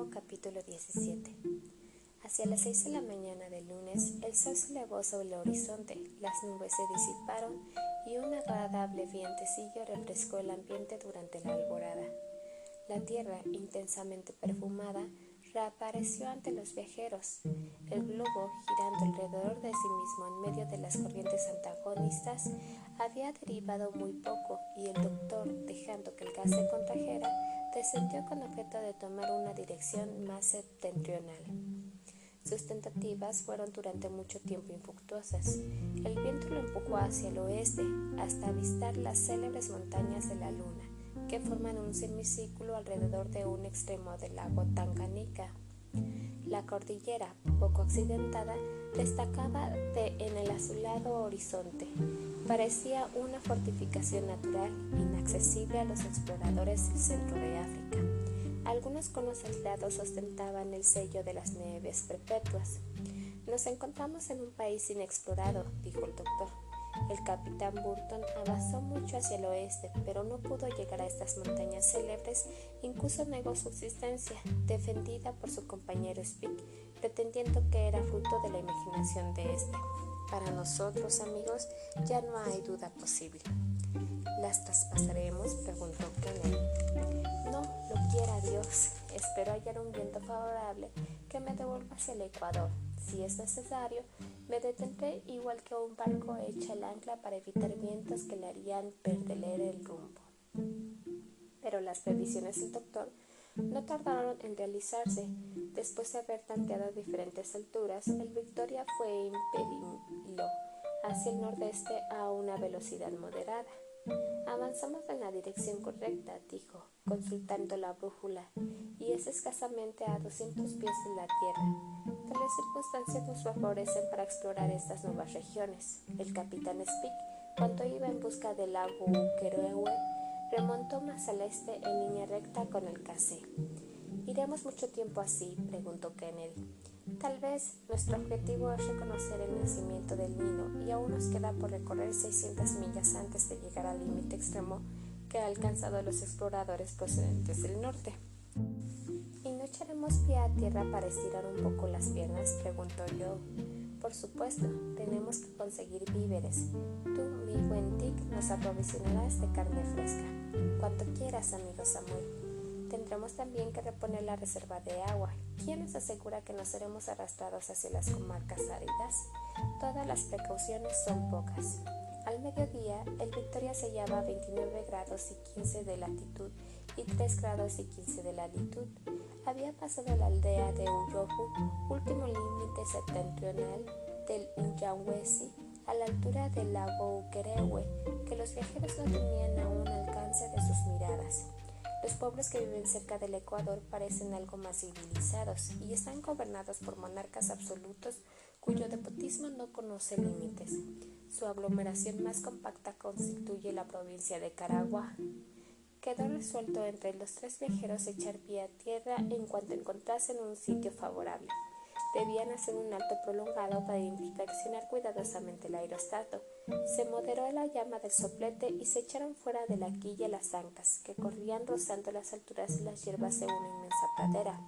Salvo capítulo 17. Hacia las 6 de la mañana del lunes, el sol se elevó sobre el horizonte, las nubes se disiparon y un agradable vientecillo refrescó el ambiente durante la alborada. La tierra, intensamente perfumada, reapareció ante los viajeros. El globo, girando alrededor de sí mismo en medio de las corrientes antagonistas, había derivado muy poco y el doctor, dejando que el gas se contrajera, descendió con objeto de tomar una dirección más septentrional. Sus tentativas fueron durante mucho tiempo infructuosas. El viento lo empujó hacia el oeste, hasta avistar las célebres montañas de la Luna, que forman un semicírculo alrededor de un extremo del lago Tanganica. La cordillera, poco accidentada, destacaba en el azulado horizonte. Parecía una fortificación natural, inaccesible a los exploradores del centro de África. Algunos conos aislados ostentaban el sello de las nieves perpetuas. Nos encontramos en un país inexplorado, dijo el doctor. El capitán Burton avanzó mucho hacia el oeste, pero no pudo llegar a estas montañas célebres, incluso negó su existencia, defendida por su compañero Speke, pretendiendo que era fruto de la imaginación de este. Para nosotros, amigos, ya no hay duda posible. ¿Las traspasaremos?, preguntó Kennedy. No, lo quiera Dios. Espero hallar un viento favorable que me devuelva hacia el Ecuador. Si es necesario, me detendré igual que un barco echa el ancla para evitar vientos que le harían perder el rumbo. Pero las previsiones del doctor no tardaron en realizarse. Después de haber tanteado a diferentes alturas, el Victoria fue impelido hacia el nordeste a una velocidad moderada. Avanzamos en la dirección correcta, dijo, consultando la brújula, y es escasamente a 200 pies de la tierra. Tales circunstancias nos favorecen para explorar estas nuevas regiones. El capitán Speke, cuando iba en busca del lago Ukerewe, remontó más al este en línea recta con el Casey. ¿Iremos mucho tiempo así?, preguntó Kennedy. Tal vez. Nuestro objetivo es reconocer el nacimiento del Nilo y aún nos queda por recorrer 600 millas antes de llegar al límite extremo que han alcanzado los exploradores procedentes del norte. ¿Y no echaremos pie a tierra para estirar un poco las piernas?, preguntó yo. Por supuesto, tenemos que conseguir víveres. Tú, mi buen Dick, nos aprovisionarás de carne fresca. Cuanto quieras, amigo Samuel. Tendremos también que reponer la reserva de agua. ¿Quién nos asegura que no seremos arrastrados hacia las comarcas áridas? Todas las precauciones son pocas. Al mediodía, el Victoria se hallaba a 29 grados y 15 de latitud y 3 grados y 15 de latitud. Había pasado la aldea de Uyofu, último límite septentrional del Unyamwezi, a la altura del lago Ukerewe, que los viajeros no tenían aún alcance de sus miradas. Los pueblos que viven cerca del Ecuador parecen algo más civilizados y están gobernados por monarcas absolutos cuyo despotismo no conoce límites. Su aglomeración más compacta constituye la provincia de Caragua. Quedó resuelto entre los tres viajeros echar pie a tierra en cuanto encontrasen un sitio favorable. Debían hacer un alto prolongado para inspeccionar cuidadosamente el aerostato. Se moderó la llama del soplete y se echaron fuera de la quilla las ancas, que corrían rozando las alturas de las hierbas de una inmensa pradera.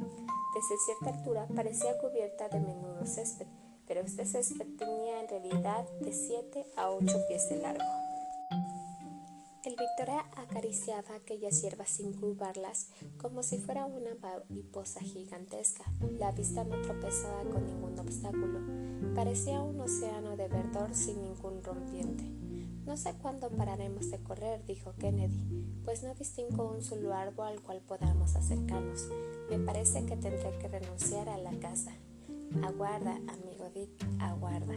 Desde cierta altura parecía cubierta de menudo césped, pero este césped tenía en realidad de 7 a 8 pies de largo. El Victoria acariciaba aquellas hierbas sin curvarlas, como si fuera una mariposa gigantesca. La vista no tropezaba con ningún obstáculo. Parecía un océano de verdor sin ningún rompiente. No sé cuándo pararemos de correr, dijo Kennedy, pues no distingo un solo árbol al cual podamos acercarnos. Me parece que tendré que renunciar a la caza. Aguarda, amigo Dick, aguarda.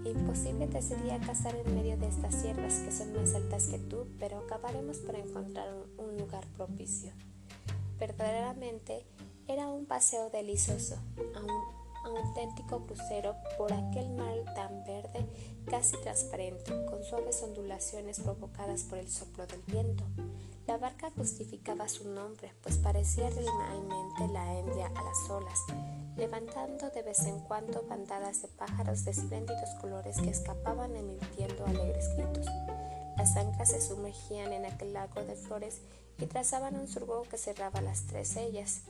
Imposible te sería cazar en medio de estas hierbas que son más altas que tú, pero acabaremos por encontrar un lugar propicio. Verdaderamente era un paseo delicioso, un auténtico crucero por aquel mar tan verde, casi transparente, con suaves ondulaciones provocadas por el soplo del viento. La barca justificaba su nombre, pues parecía realmente la India a las olas, levantando de vez en cuando bandadas de pájaros de espléndidos colores que escapaban emitiendo alegres gritos. Las anclas se sumergían en aquel lago de flores y trazaban un surco que cerraba las tres sellas.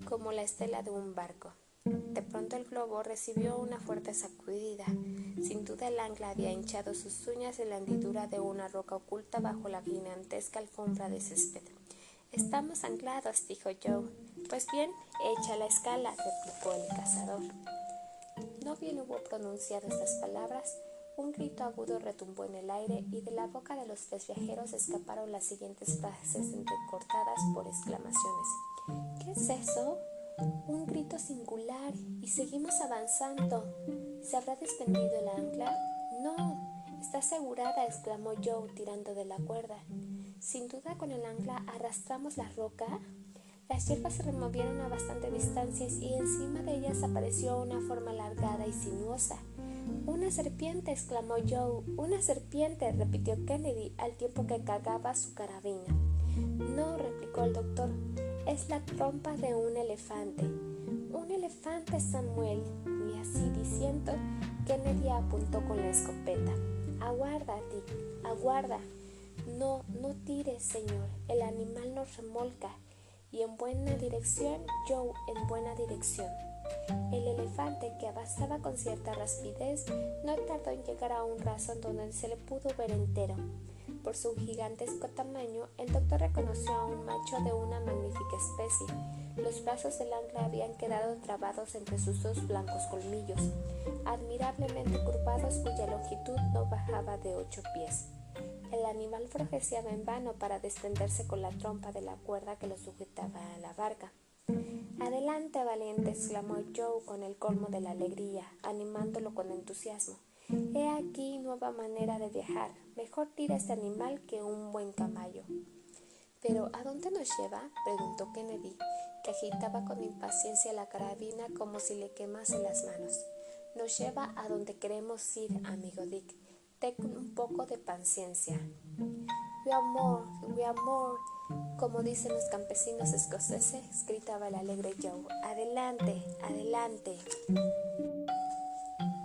como la estela de un barco. De pronto el globo recibió una fuerte sacudida. Sin duda el ancla había hinchado sus uñas en la hendidura de una roca oculta bajo la gigantesca alfombra de césped. «Estamos anclados», dijo Joe. «Pues bien, echa la escala», replicó el cazador. No bien hubo pronunciado estas palabras, un grito agudo retumbó en el aire y de la boca de los tres viajeros escaparon las siguientes frases entrecortadas por exclamaciones. «¿Qué es eso?» Un grito singular y seguimos avanzando. ¿Se habrá desprendido el ancla? No, está asegurada, exclamó Joe tirando de la cuerda. Sin duda con el ancla arrastramos la roca. Las hierbas se removieron a bastante distancia y encima de ellas apareció una forma alargada y sinuosa. «¡Una serpiente!», exclamó Joe. «¡Una serpiente!», repitió Kennedy al tiempo que cargaba su carabina. «No», replicó el doctor, «es la trompa de un elefante». «¡Un elefante, Samuel!», y así diciendo, Kennedy apuntó con la escopeta. «Aguarda, Dick, aguarda». «No, no tires, señor, el animal nos remolca». «Y en buena dirección, Joe, en buena dirección». El elefante, que avanzaba con cierta rapidez, no tardó en llegar a un rasón donde se le pudo ver entero. Por su gigantesco tamaño, el doctor reconoció a un macho de una magnífica especie. Los brazos del ancla habían quedado trabados entre sus dos blancos colmillos, admirablemente curvados, cuya longitud no bajaba de 8 pies. El animal forcejeaba en vano para desprenderse con la trompa de la cuerda que lo sujetaba a la barca. «Adelante, valiente», exclamó Joe con el colmo de la alegría, animándolo con entusiasmo. «He aquí nueva manera de viajar. Mejor tira este animal que un buen caballo». «¿Pero a dónde nos lleva?», preguntó Kennedy, que agitaba con impaciencia la carabina como si le quemase las manos. «Nos lleva a donde queremos ir, amigo Dick. Ten un poco de paciencia». We are more», como dicen los campesinos escoceses, gritaba el alegre Joe. «Adelante, adelante».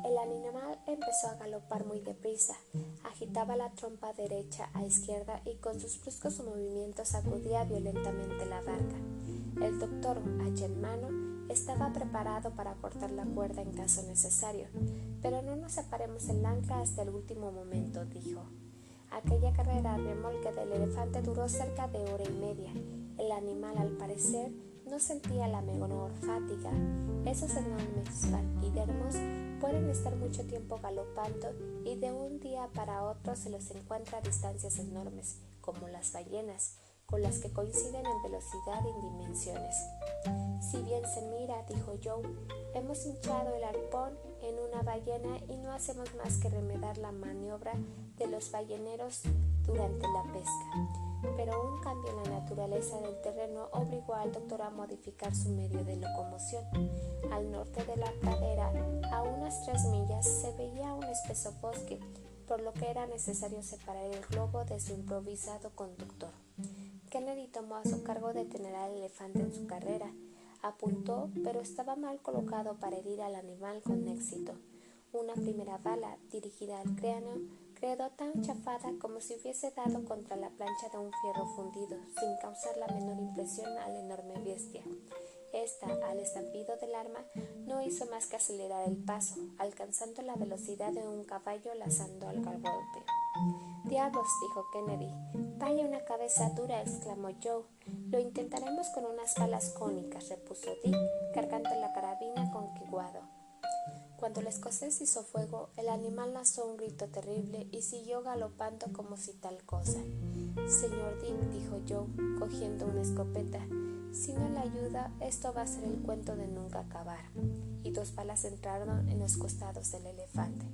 El animal empezó a galopar muy deprisa, agitaba la trompa derecha a izquierda y con sus bruscos movimientos sacudía violentamente la barca. El doctor, hacha en mano, estaba preparado para cortar la cuerda en caso necesario. «Pero no nos separemos el ancla hasta el último momento», dijo. Aquella carrera a remolque del elefante duró cerca de hora y media. El animal, al parecer, no sentía la menor fatiga. Esos enormes paquidermos pueden estar mucho tiempo galopando y de un día para otro se los encuentra a distancias enormes, como las ballenas, con las que coinciden en velocidad y en dimensiones. «Si bien se mira», dijo Joe, «hemos hinchado el arpón en una ballena y no hacemos más que remedar la maniobra de los balleneros durante la pesca». Pero un cambio en la naturaleza del terreno obligó al doctor a modificar su medio de locomoción. Al norte de la pradera, a unas 3 millas, se veía un espeso bosque, por lo que era necesario separar el globo de su improvisado conductor. Kennedy tomó a su cargo detener al elefante en su carrera. Apuntó, pero estaba mal colocado para herir al animal con éxito. Una primera bala, dirigida al cráneo, quedó tan chafada como si hubiese dado contra la plancha de un fierro fundido, sin causar la menor impresión a la enorme bestia. Esta, al estampido del arma, no hizo más que acelerar el paso, alcanzando la velocidad de un caballo lazando al galope. «Diablos», dijo Kennedy. «Vaya una cabeza dura», exclamó Joe. «Lo intentaremos con unas balas cónicas», repuso Dick, cargando la carabina con cuidado. Cuando el escocés hizo fuego, el animal lanzó un grito terrible y siguió galopando como si tal cosa. «Señor Dick», dijo Joe, cogiendo una escopeta, «si no le ayuda, esto va a ser el cuento de nunca acabar». Y 2 balas entraron en los costados del elefante.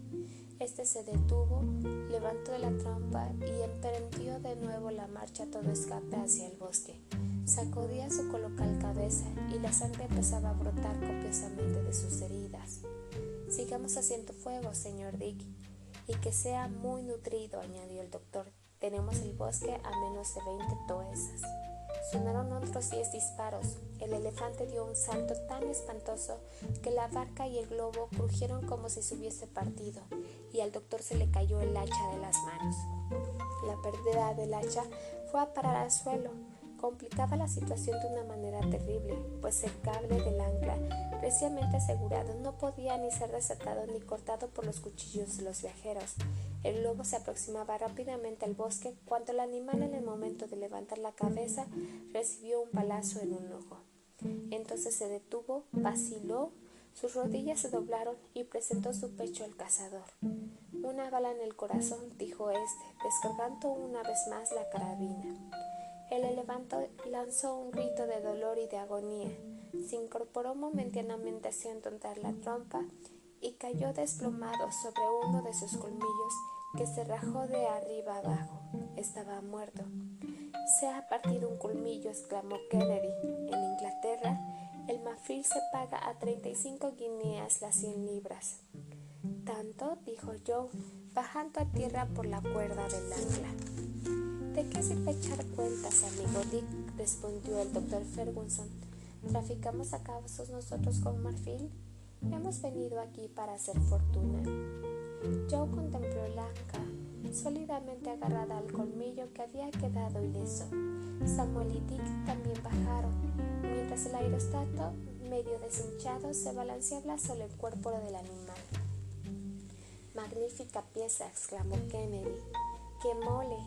Este se detuvo, levantó la trompa y emprendió de nuevo la marcha a todo escape hacia el bosque. Sacudía su colosal cabeza y la sangre empezaba a brotar copiosamente de sus heridas. «Sigamos haciendo fuego, señor Dick, y que sea muy nutrido», añadió el doctor. «Tenemos el bosque a menos de 20 toesas». Sonaron otros 10 disparos. El elefante dio un salto tan espantoso que la barca y el globo crujieron como si se hubiese partido, y al doctor se le cayó el hacha de las manos. La pérdida del hacha fue a parar al suelo. complicaba la situación de una manera terrible, pues el cable del ancla, recientemente asegurado, no podía ni ser desatado ni cortado por los cuchillos de los viajeros. El lobo se aproximaba rápidamente al bosque cuando el animal, en el momento de levantar la cabeza, recibió un balazo en un ojo. Entonces se detuvo, vaciló, sus rodillas se doblaron y presentó su pecho al cazador. «Una bala en el corazón», dijo este, descargando una vez más la carabina. El elefante lanzó un grito de dolor y de agonía, se incorporó momentáneamente hacia encontrar la trompa y cayó desplomado sobre uno de sus colmillos, que se rajó de arriba abajo. Estaba muerto. «Se ha partido un colmillo», exclamó Kennedy. «En Inglaterra, el marfil se paga a 35 guineas las 100 libras. «¿Tanto?», dijo Joe, bajando a tierra por la cuerda del ancla. «¿De qué sirve echar cuentas, amigo Dick?», respondió el doctor Ferguson. «¿Traficamos acaso nosotros con marfil? Hemos venido aquí para hacer fortuna». Joe contempló el ancla, sólidamente agarrada al colmillo que había quedado ileso. Samuel y Dick también bajaron, mientras el aerostato, medio deshinchado, se balanceaba sobre el cuerpo del animal. «Magnífica pieza», exclamó Kennedy. «¡Qué mole!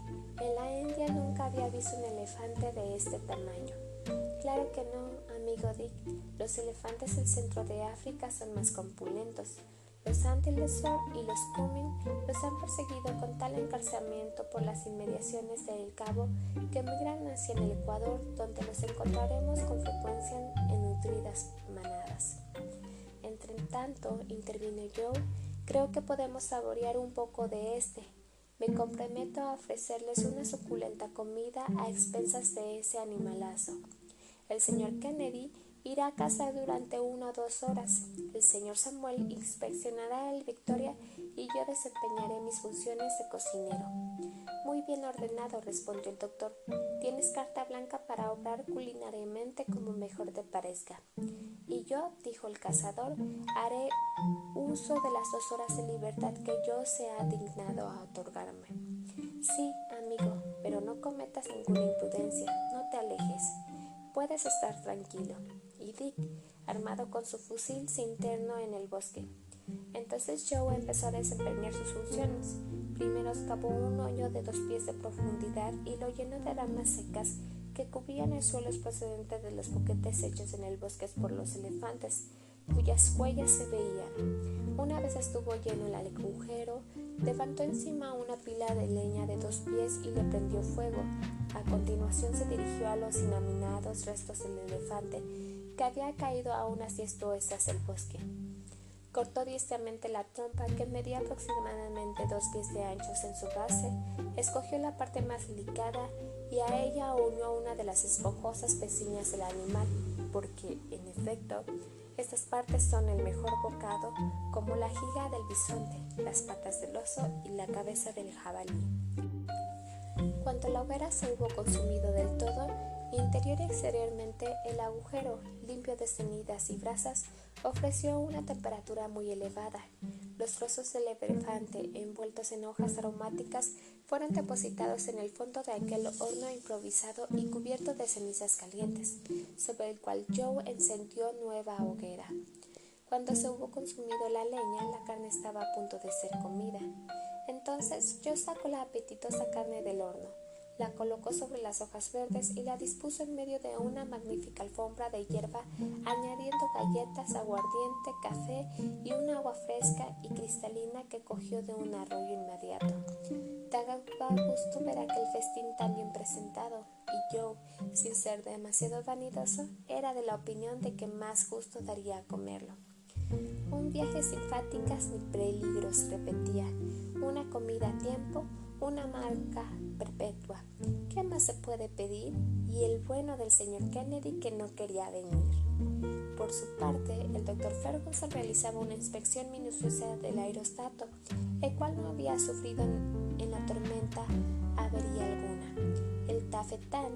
En la India nunca había visto un elefante de este tamaño». «Claro que no, amigo Dick. Los elefantes del centro de África son más corpulentos. Los antílopes y los cumin los han perseguido con tal encarzamiento por las inmediaciones del Cabo que migran hacia el Ecuador, donde los encontraremos con frecuencia en nutridas manadas». «Entre tanto», intervino Joe, «creo que podemos saborear un poco de este. Me comprometo a ofrecerles una suculenta comida a expensas de ese animalazo. El señor Kennedy irá a casa durante 1 o 2 horas. El señor Samuel inspeccionará el Victoria y yo desempeñaré mis funciones de cocinero». «Muy bien ordenado», respondió el doctor. «Tienes carta blanca para obrar culinariamente como mejor te parezca». «Y yo», dijo el cazador, «haré uso de las 2 horas de libertad que Dios se ha dignado a otorgarme». «Sí, amigo, pero no cometas ninguna imprudencia, no te alejes. Puedes estar tranquilo». Y Dick, armado con su fusil, se internó en el bosque. Entonces Joe empezó a desempeñar sus funciones. Primero excavó un hoyo de 2 pies de profundidad y lo llenó de ramas secas que cubrían el suelo procedente de los boquetes hechos en el bosque por los elefantes, cuyas huellas se veían. Una vez estuvo lleno el agujero, levantó encima una pila de leña de 2 pies y le prendió fuego. A continuación se dirigió a los inanimados restos del elefante, que había caído a unas 10 toesas del bosque. Cortó diestramente la trompa, que medía aproximadamente 2 pies de anchos en su base, escogió la parte más delicada y a ella unió una de las esponjosas pezuñas del animal, porque, en efecto, estas partes son el mejor bocado, como la jiga del bisonte, las patas del oso y la cabeza del jabalí. Cuando la hoguera se hubo consumido del todo, interior y exteriormente, el agujero, limpio de cenizas y brasas, ofreció una temperatura muy elevada. Los trozos del elefante, envueltos en hojas aromáticas, fueron depositados en el fondo de aquel horno improvisado y cubierto de cenizas calientes, sobre el cual Joe encendió nueva hoguera. Cuando se hubo consumido la leña, la carne estaba a punto de ser comida. Entonces Joe sacó la apetitosa carne del horno, la colocó sobre las hojas verdes y la dispuso en medio de una magnífica alfombra de hierba, añadiendo galletas, aguardiente, café y un agua fresca y cristalina que cogió de un arroyo inmediato. Daba gusto ver aquel festín tan bien presentado, y Joe, sin ser demasiado vanidoso, era de la opinión de que más gusto daría a comerlo. «Un viaje sin fatigas ni peligros», repetía, «una comida a tiempo, una marca perpetua. ¿Qué más se puede pedir?» Y el bueno del señor Kennedy, que no quería venir. Por su parte, el doctor Ferguson realizaba una inspección minuciosa del aerostato, el cual no había sufrido en la tormenta avería alguna. El tafetán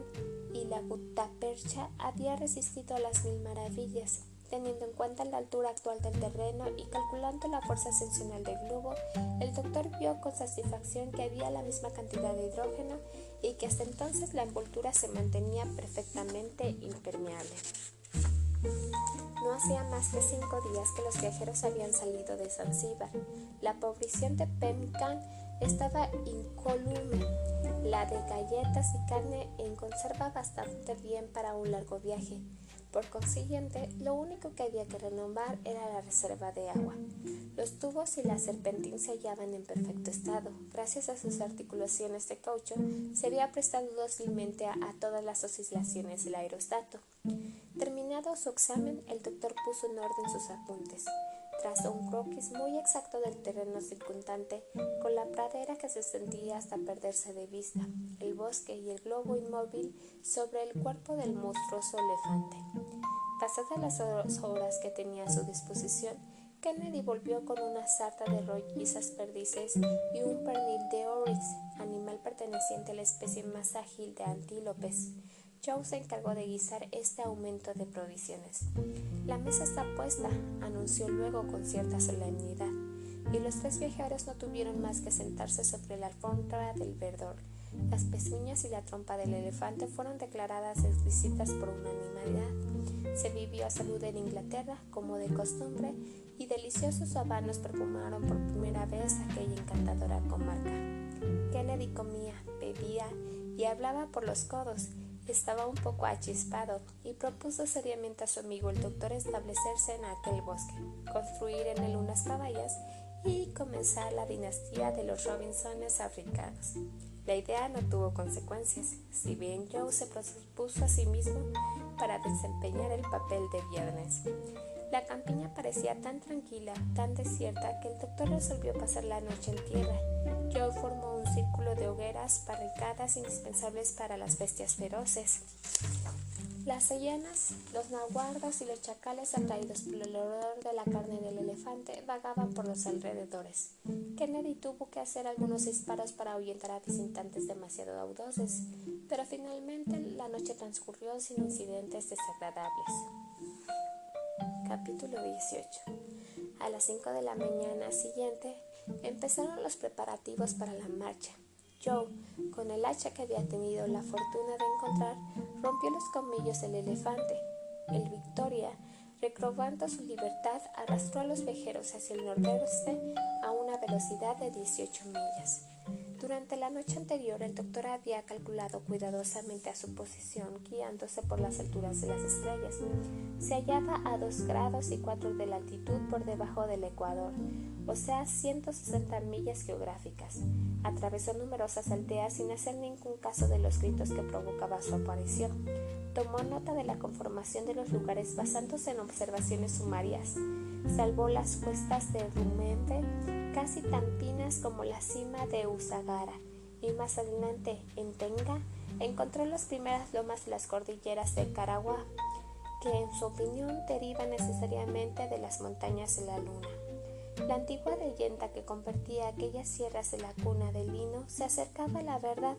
y la gutapercha había resistido a las 1000 maravillas. Teniendo en cuenta la altura actual del terreno y calculando la fuerza ascensional del globo, el doctor vio con satisfacción que había la misma cantidad de hidrógeno y que hasta entonces la envoltura se mantenía perfectamente impermeable. No hacía más que 5 días que los viajeros habían salido de Zanzíbar. La provisión de pemmican estaba incólume, la de galletas y carne en conserva bastante bien para un largo viaje. Por consiguiente, lo único que había que renovar era la reserva de agua. Los tubos y la serpentín se hallaban en perfecto estado. Gracias a sus articulaciones de caucho, se había prestado dócilmente a todas las oscilaciones del aerostato. Terminado su examen, el doctor puso en orden sus apuntes. Trazó un croquis muy exacto del terreno circundante, con la pradera que se extendía hasta perderse de vista, el bosque y el globo inmóvil sobre el cuerpo del monstruoso elefante. Pasadas las horas que tenía a su disposición, Kennedy volvió con una sarta de rollizas perdices y un pernil de oryx, animal perteneciente a la especie más ágil de antílopes. Joe se encargó de guisar este aumento de provisiones. «La mesa está puesta», anunció luego con cierta solemnidad, y los 3 viajeros no tuvieron más que sentarse sobre la alfombra del verdor. Las pezuñas y la trompa del elefante fueron declaradas exquisitas por unanimidad. Se vivió a salud en Inglaterra, como de costumbre, y deliciosos habanos perfumaron por primera vez aquella encantadora comarca. Kennedy comía, bebía y hablaba por los codos. Estaba un poco achispado y propuso seriamente a su amigo el doctor establecerse en aquel bosque, construir en él unas caballas y comenzar la dinastía de los Robinsones africanos. La idea no tuvo consecuencias, si bien Joe se propuso a sí mismo para desempeñar el papel de viernes. La campiña parecía tan tranquila, tan desierta, que el doctor resolvió pasar la noche en tierra. Joe formó un círculo de hogueras barricadas indispensables para las bestias feroces. Las hienas, los nahuardos y los chacales, atraídos por el olor de la carne del elefante, vagaban por los alrededores. Kennedy tuvo que hacer algunos disparos para ahuyentar a visitantes demasiado audaces, pero finalmente la noche transcurrió sin incidentes desagradables. Capítulo 18. A las 5 de la mañana siguiente empezaron los preparativos para la marcha. Joe, con el hacha que había tenido la fortuna de encontrar, rompió los colmillos del elefante. El Victoria, recobrando su libertad, arrastró a los viajeros hacia el nordeste a una velocidad de 18 millas. Durante la noche anterior, el doctor había calculado cuidadosamente a su posición, guiándose por las alturas de las estrellas. Se hallaba a 2 grados y 4 de latitud por debajo del ecuador, o sea, 160 millas geográficas. Atravesó numerosas aldeas sin hacer ningún caso de los gritos que provocaba su aparición. Tomó nota de la conformación de los lugares basándose en observaciones sumarias. Salvó las cuestas de Rumembe, casi tan pinas como la cima de Usagara, y más adelante, en Tenga, encontró las primeras lomas de las cordilleras de Caragua, que en su opinión derivan necesariamente de las montañas de la luna. La antigua leyenda que convertía aquellas sierras de la cuna del lino se acercaba a la verdad,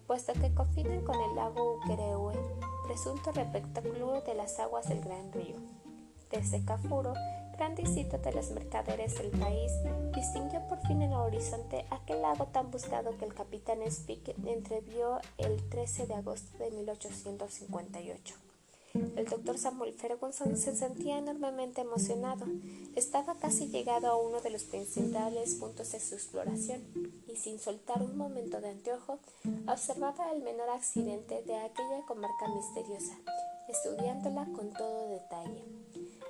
puesto que confinan con el lago Ukerewe, presunto receptáculo de las aguas del Gran Río. Desde Kafuro, gran distrito de los mercaderes del país, distinguió por fin en el horizonte aquel lago tan buscado que el capitán Speke entrevió el 13 de agosto de 1858. El doctor Samuel Ferguson se sentía enormemente emocionado. Estaba casi llegado a uno de los principales puntos de su exploración y, sin soltar un momento de anteojo, observaba el menor accidente de aquella comarca misteriosa, estudiándola con todo detalle.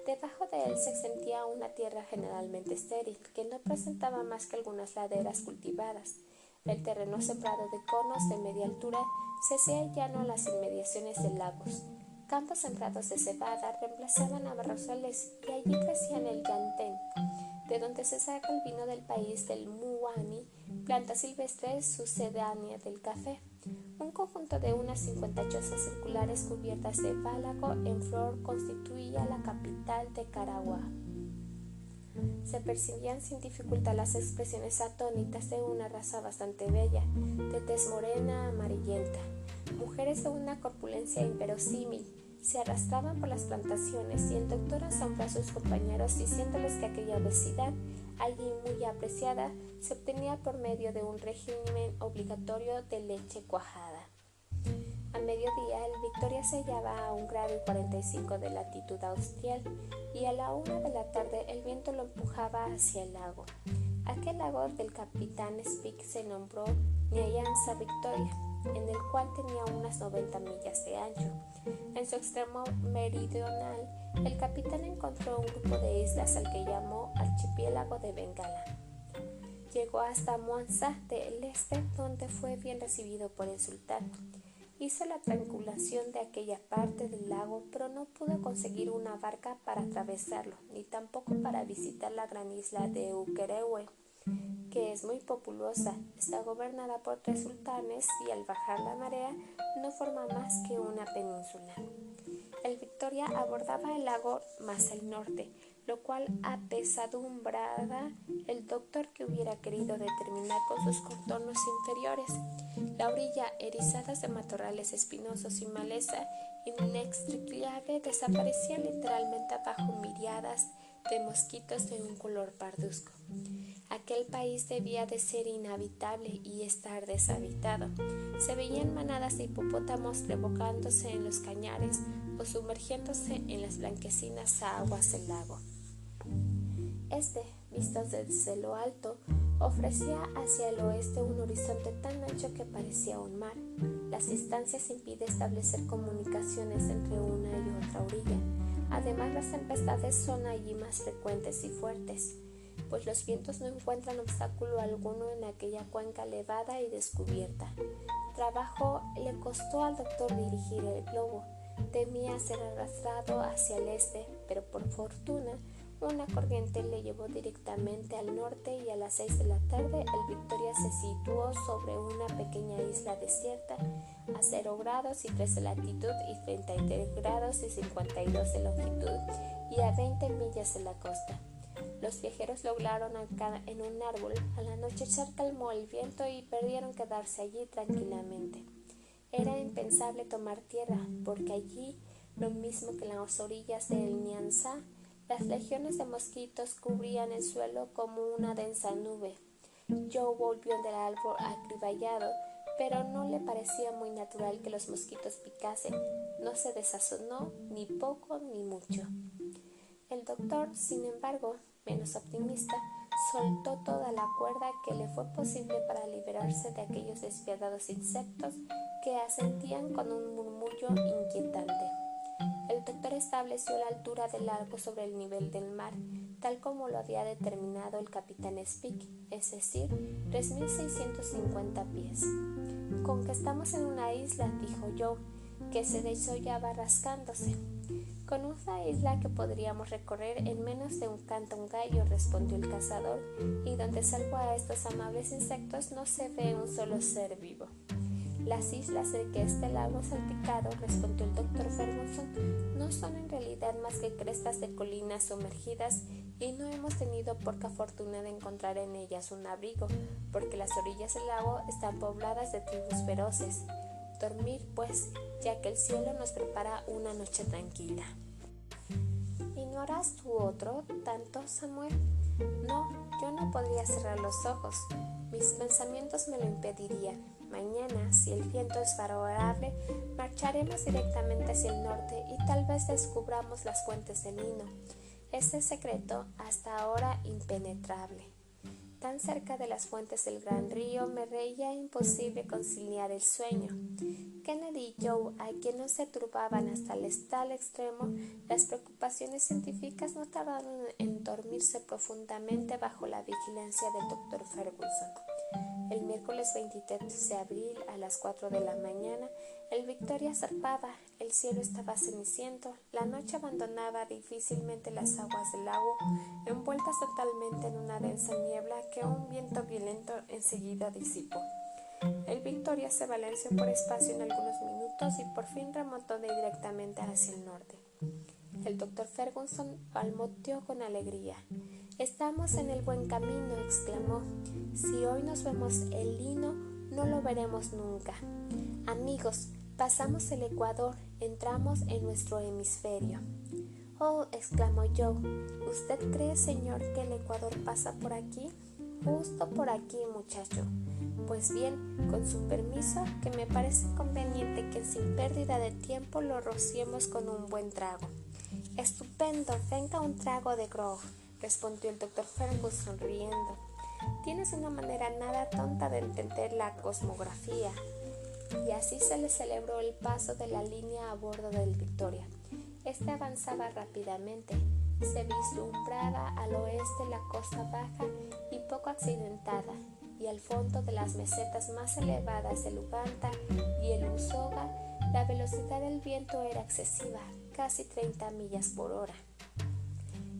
Debajo de él se extendía una tierra generalmente estéril, que no presentaba más que algunas laderas cultivadas. El terreno sembrado de conos de media altura se hacía llano a las inmediaciones de lagos. Campos sembrados de cebada reemplazaban a barrosales y allí crecían el yantén, de donde se saca el vino del país del Muani, planta silvestre sucedánea del café. Un conjunto de unas 50 chozas circulares cubiertas de bálago en flor constituía la capital de Caragua. Se percibían sin dificultad las expresiones atónitas de una raza bastante bella, de tez morena amarillenta. Mujeres de una corpulencia inverosímil se arrastraban por las plantaciones y el doctor asombró a sus compañeros diciéndoles que aquella obesidad, allí muy apreciada, se obtenía por medio de un régimen obligatorio de leche cuajada. A mediodía, el Victoria se hallaba a 1,45 de latitud austral y a la 1 de la tarde el viento lo empujaba hacia el lago. Aquel lago del capitán Speke se nombró Nyanza Victoria, en el cual tenía unas 90 millas de ancho. En su extremo meridional, el capitán encontró un grupo de islas al que llamó Archipiélago de Bengala. Llegó hasta Muanza del Este, donde fue bien recibido por el sultán. Hizo la triangulación de aquella parte del lago, pero no pudo conseguir una barca para atravesarlo, ni tampoco para visitar la gran isla de Ukerewe, que es muy populosa. Está gobernada por 3 sultanes y al bajar la marea no forma más que una península. El Victoria abordaba el lago más al norte, lo cual apesadumbraba el doctor, que hubiera querido determinar con sus contornos inferiores. La orilla, erizadas de matorrales espinosos y maleza inextricable, desaparecía literalmente bajo miriadas de mosquitos de un color parduzco. Aquel país debía de ser inhabitable y estar deshabitado. Se veían manadas de hipopótamos revolcándose en los cañares o sumergiéndose en las blanquecinas aguas del lago. Visto desde lo alto, ofrecía hacia el oeste un horizonte tan ancho que parecía un mar. Las distancias impiden establecer comunicaciones entre una y otra orilla. Además, las tempestades son allí más frecuentes y fuertes, pues los vientos no encuentran obstáculo alguno en aquella cuenca elevada y descubierta. Trabajo le costó al doctor dirigir el globo. Temía ser arrastrado hacia el este, pero por fortuna una corriente le llevó directamente al norte y a las 6 de la tarde el Victoria se situó sobre una pequeña isla desierta a 0 grados y 3 de latitud y 33 grados y 52 de longitud y a 20 millas de la costa. Los viajeros lograron anclar en un árbol. Al anochecer calmó el viento y pudieron quedarse allí tranquilamente. Era impensable tomar tierra, porque allí, lo mismo que en las orillas del Nyanza, las legiones de mosquitos cubrían el suelo como una densa nube. Joe volvió del árbol acribillado, pero no le parecía muy natural que los mosquitos picasen. No se desazonó ni poco ni mucho. El doctor, sin embargo, menos optimista, soltó toda la cuerda que le fue posible para liberarse de aquellos despiadados insectos que asentían con un murmullo inquietante. El doctor estableció la altura del lago sobre el nivel del mar, tal como lo había determinado el capitán Speke, es decir, 3.650 pies. «Con que estamos en una isla», dijo Joe, que se desollaba rascándose. «Con una isla que podríamos recorrer en menos de un canto un gallo», respondió el cazador, «y donde, salvo a estos amables insectos, no se ve un solo ser vivo». «Las islas de que este lago es salpicado», respondió el doctor Ferguson, «no son en realidad más que crestas de colinas sumergidas y no hemos tenido poca fortuna de encontrar en ellas un abrigo, porque las orillas del lago están pobladas de tribus feroces. Dormir, pues, ya que el cielo nos prepara una noche tranquila». «¿Y no harás tú otro tanto, Samuel?» «No, yo no podría cerrar los ojos. Mis pensamientos me lo impedirían. Mañana, si el viento es favorable, marcharemos directamente hacia el norte y tal vez descubramos las fuentes del Nilo, ese secreto hasta ahora impenetrable. Tan cerca de las fuentes del gran río me reía imposible conciliar el sueño». Kennedy y Joe, a quien no se turbaban hasta el tal extremo las preocupaciones científicas, no tardaron en dormirse profundamente bajo la vigilancia del doctor Ferguson. El miércoles 23 de abril a las 4 de la mañana, el Victoria zarpaba. El cielo estaba ceniciento. La noche abandonaba difícilmente las aguas del lago, envueltas totalmente en una densa niebla que un viento violento enseguida disipó. El Victoria se balanceó por espacio en algunos minutos y por fin remontó directamente hacia el norte. El doctor Ferguson balbuceó con alegría. «Estamos en el buen camino», exclamó. «Si hoy nos vemos el lino, no lo veremos nunca. Amigos, pasamos el Ecuador, entramos en nuestro hemisferio». «Oh», exclamó Joe, «¿usted cree, señor, que el Ecuador pasa por aquí?» «Justo por aquí, muchacho». «Pues bien, con su permiso, que me parece conveniente que sin pérdida de tiempo lo rociemos con un buen trago». «Estupendo, venga un trago de grog», respondió el doctor Fergus sonriendo. «Tienes una manera nada tonta de entender la cosmografía». Y así se le celebró el paso de la línea a bordo del Victoria. Este avanzaba rápidamente. Se vislumbraba al oeste la costa baja y poco accidentada, y al fondo de las mesetas más elevadas del Uganda y el Usoga, la velocidad del viento era excesiva, casi 30 millas por hora.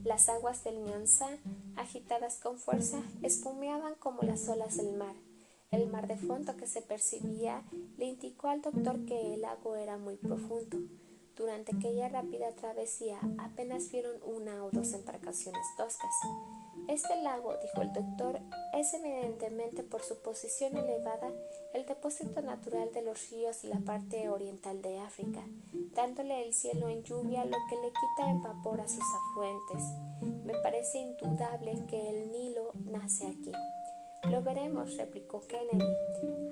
Las aguas del Nyanza, agitadas con fuerza, espumeaban como las olas del mar. El mar de fondo que se percibía le indicó al doctor que el lago era muy profundo. Durante aquella rápida travesía apenas vieron una o dos embarcaciones toscas. «Este lago», dijo el doctor, «es evidentemente por su posición elevada el depósito natural de los ríos de la parte oriental de África, dándole el cielo en lluvia lo que le quita en vapor a sus afluentes. Me parece indudable que el Nilo nace aquí». «Lo veremos», replicó Kennedy.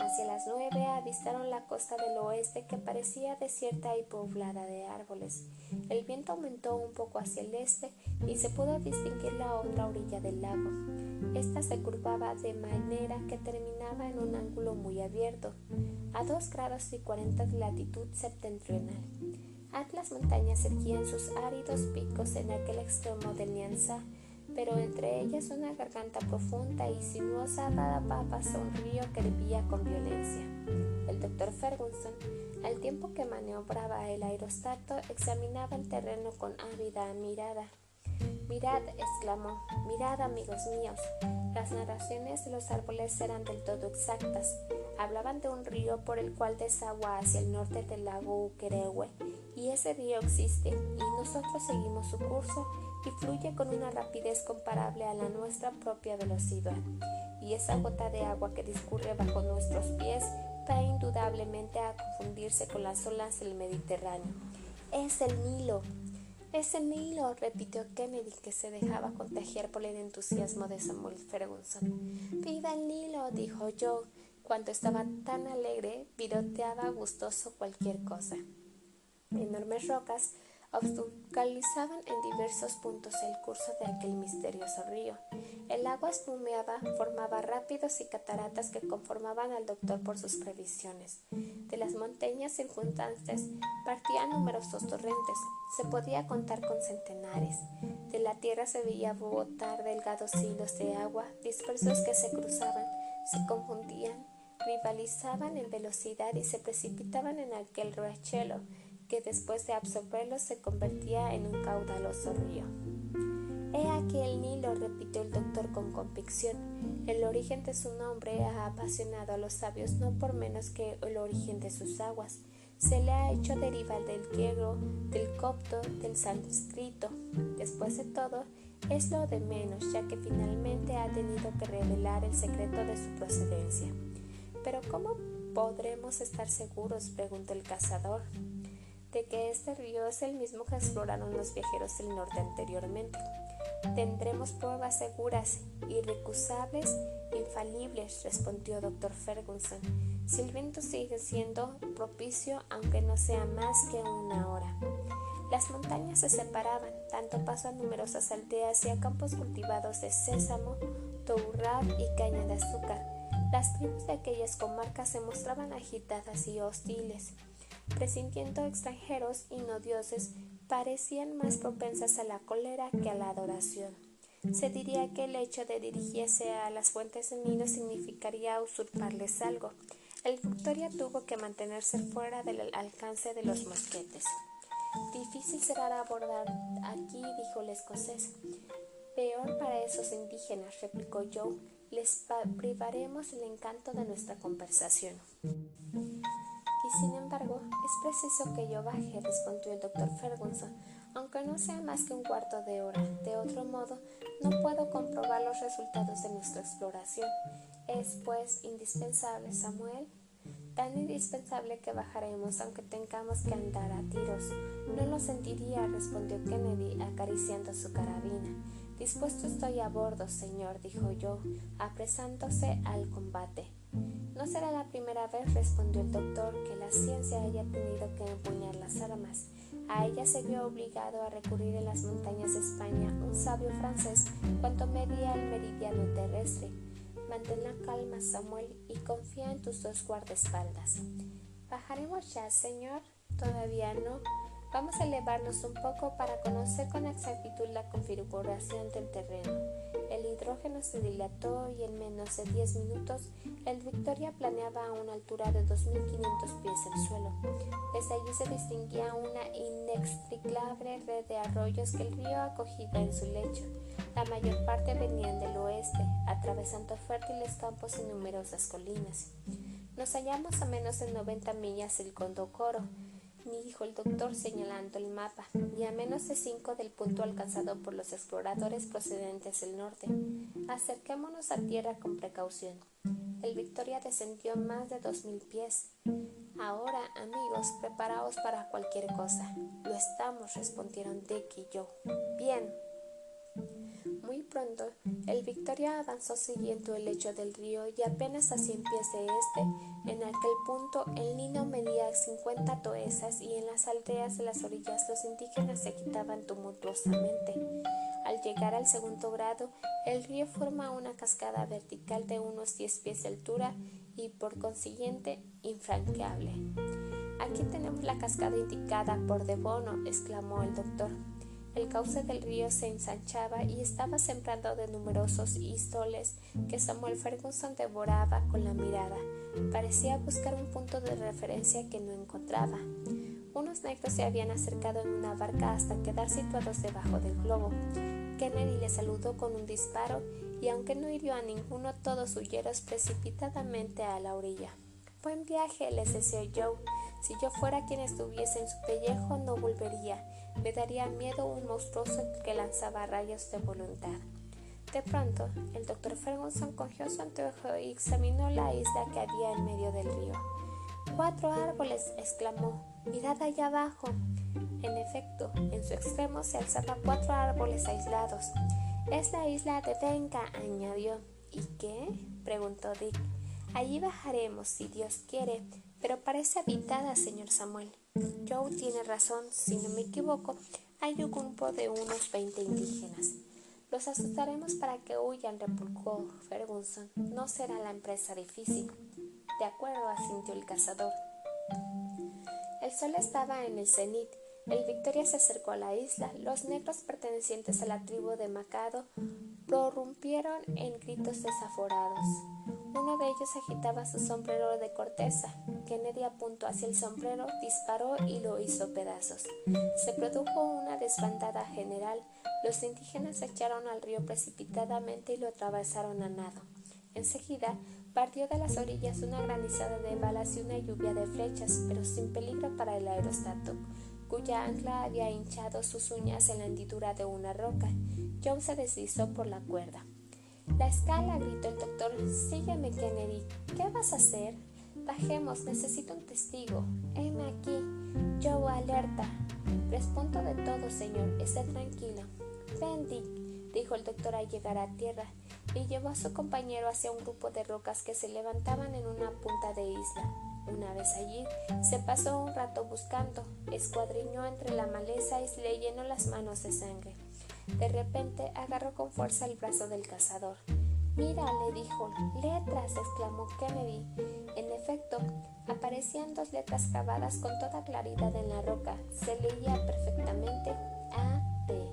Hacia las 9 avistaron la costa del oeste, que parecía desierta y poblada de árboles. El viento aumentó un poco hacia el este y se pudo distinguir la otra orilla del lago. Esta se curvaba de manera que terminaba en un ángulo muy abierto, a 2°40 de latitud septentrional. Atlas montañas erguían sus áridos picos en aquel extremo del Nyanza, pero entre ellas una garganta profunda y sinuosa daba paso a un río que hervía con violencia. El doctor Ferguson, al tiempo que maniobraba el aerostato, examinaba el terreno con ávida mirada. «Mirad», exclamó, «mirad, amigos míos». Las narraciones de los árboles eran del todo exactas. Hablaban de un río por el cual desagua hacia el norte del lago Ukerewe, y ese río existe, y nosotros seguimos su curso, y fluye con una rapidez comparable a la nuestra propia velocidad. Y esa gota de agua que discurre bajo nuestros pies va indudablemente a confundirse con las olas del Mediterráneo. «¡Es el Nilo!». «Es el Nilo», repitió Kennedy, que se dejaba contagiar por el entusiasmo de Samuel Ferguson. «¡Viva el Nilo!», dijo Joe. Cuando estaba tan alegre, viroteaba gustoso cualquier cosa. Enormes rocas obstaculizaban en diversos puntos el curso de aquel misterioso río. El agua espumeaba, formaba rápidos y cataratas que conformaban al doctor por sus previsiones. De las montañas circundantes partían numerosos torrentes, se podía contar con centenares. De la tierra se veía brotar delgados hilos de agua dispersos que se cruzaban, se confundían, rivalizaban en velocidad y se precipitaban en aquel riachuelo, que después de absorberlos se convertía en un caudaloso río. «He aquí el Nilo», repitió el doctor con convicción. «El origen de su nombre ha apasionado a los sabios no por menos que el origen de sus aguas. Se le ha hecho derivar del griego, del copto, del sánscrito. Después de todo, es lo de menos, ya que finalmente ha tenido que revelar el secreto de su procedencia». «¿Pero cómo podremos estar seguros?», preguntó el cazador, «de que este río es el mismo que exploraron los viajeros del norte anteriormente». «Tendremos pruebas seguras, irrecusables, infalibles», respondió doctor Ferguson, «si el viento sigue siendo propicio, aunque no sea más que una hora». Las montañas se separaban, dando paso a numerosas aldeas y a campos cultivados de sésamo, tourrab y caña de azúcar. Las tribus de aquellas comarcas se mostraban agitadas y hostiles. Presintiendo extranjeros y no dioses, parecían más propensas a la cólera que a la adoración. Se diría que el hecho de dirigirse a las fuentes del Nilo significaría usurparles algo. El Victoria tuvo que mantenerse fuera del alcance de los mosquetes. «Difícil será abordar aquí», dijo el escocés. «Peor para esos indígenas», replicó Joe. «Les privaremos el encanto de nuestra conversación». «Y sin embargo, es preciso que yo baje», respondió el doctor Ferguson, «aunque no sea más que un cuarto de hora. De otro modo, no puedo comprobar los resultados de nuestra exploración. Es, pues, indispensable, Samuel». tan indispensable que bajaremos aunque tengamos que andar a tiros. No lo sentiría, respondió Kennedy, acariciando su carabina. Dispuesto estoy a bordo, señor, dijo Joe, apresándose al combate. No será la primera vez, respondió el doctor, que la ciencia haya tenido que empuñar las armas. A ella se vio obligado a recurrir en las montañas de España un sabio francés cuando medía el meridiano terrestre. Mantén la calma, Samuel, y confía en tus dos guardaespaldas. ¿Bajaremos ya, señor? Todavía no. Vamos a elevarnos un poco para conocer con exactitud la configuración del terreno. El hidrógeno se dilató y en menos de 10 minutos el Victoria planeaba a una altura de 2.500 pies del suelo. Desde allí se distinguía una inextricable red de arroyos que el río acogía en su lecho. La mayor parte venían del oeste, atravesando fértiles campos y numerosas colinas. Nos hallamos a menos de 90 millas del Gondokoro, dijo el doctor señalando el mapa, y a menos de 5 del punto alcanzado por los exploradores procedentes del norte. Acerquémonos a tierra con precaución. El Victoria descendió más de 2.000 pies. Ahora, amigos, preparaos para cualquier cosa. Lo estamos, respondieron Dick y Joe. Bien. Muy pronto, el Victoria avanzó siguiendo el lecho del río y apenas a 100 pies de este. En aquel punto, el Nilo medía 50 toesas y en las aldeas de las orillas los indígenas se quitaban tumultuosamente. Al llegar al segundo grado, el río forma una cascada vertical de unos 10 pies de altura y, por consiguiente, infranqueable. Aquí tenemos la cascada indicada por De Bono, exclamó el doctor. El cauce del río se ensanchaba y estaba sembrado de numerosos istoles que Samuel Ferguson devoraba con la mirada. Parecía buscar un punto de referencia que no encontraba. Unos negros se habían acercado en una barca hasta quedar situados debajo del globo. Kennedy les saludó con un disparo y, aunque no hirió a ninguno, todos huyeron precipitadamente a la orilla. Buen viaje, les deseó Joe. Si yo fuera quien estuviese en su pellejo, no volvería. Me daría miedo un monstruoso que lanzaba rayos de voluntad. De pronto, el doctor Ferguson cogió su anteojo y examinó la isla que había en medio del río. 4 árboles, exclamó. Mirad allá abajo. En efecto, en su extremo se alzaban 4 árboles aislados. Es la isla de Venga, añadió. ¿Y qué? Preguntó Dick. Allí bajaremos, si Dios quiere, pero parece habitada, señor Samuel. Joe tiene razón, si no me equivoco, hay un grupo de unos 20 indígenas. Los asustaremos para que huyan, replicó Ferguson. No será la empresa difícil. De acuerdo, asintió el cazador. El sol estaba en el cenit. El Victoria se acercó a la isla. Los negros pertenecientes a la tribu de Macado prorrumpieron en gritos desaforados. Uno de ellos agitaba su sombrero de corteza. Kennedy apuntó hacia el sombrero, disparó y lo hizo pedazos. Se produjo una desbandada general. Los indígenas se echaron al río precipitadamente y lo atravesaron a nado. Enseguida partió de las orillas una granizada de balas y una lluvia de flechas, pero sin peligro para el aerostato, cuya ancla había hinchado sus uñas en la hendidura de una roca. Joe se deslizó por la cuerda. La escala, gritó el doctor. Sígueme, Kennedy. ¿Qué vas a hacer? Bajemos, necesito un testigo. Heme aquí. Joe, alerta. Respondo de todo, señor. Esté tranquilo. Ven, Dick, dijo el doctor al llegar a tierra, y llevó a su compañero hacia un grupo de rocas que se levantaban en una punta de isla. Una vez allí, se pasó un rato buscando, escuadriñó entre la maleza y se le llenó las manos de sangre. De repente agarró con fuerza el brazo del cazador. Mira, le dijo. Letras, exclamó Kennedy. En efecto, aparecían 2 letras grabadas con toda claridad en la roca. Se leía perfectamente A.D.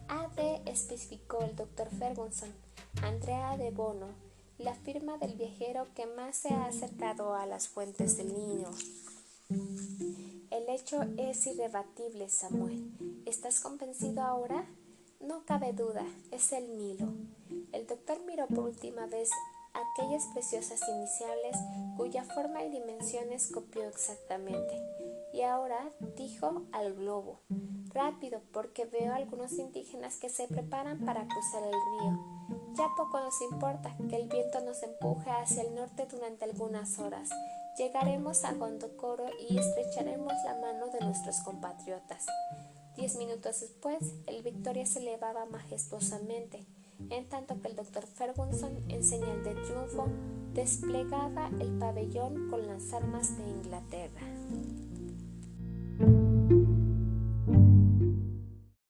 A.D. especificó el doctor Ferguson. Andrea de Bono, la firma del viajero que más se ha acercado a las fuentes del Nilo. El hecho es irrebatible, Samuel. ¿Estás convencido ahora? No cabe duda, es el Nilo. El doctor miró por última vez aquellas preciosas iniciales cuya forma y dimensiones copió exactamente. Y ahora dijo al globo. Rápido, porque veo a algunos indígenas que se preparan para cruzar el río. Ya poco nos importa que el viento nos empuje hacia el norte durante algunas horas. Llegaremos a Gondokoro y estrecharemos la mano de nuestros compatriotas. 10 minutos después, el Victoria se elevaba majestuosamente, en tanto que el Dr. Ferguson, en señal de triunfo, desplegaba el pabellón con las armas de Inglaterra.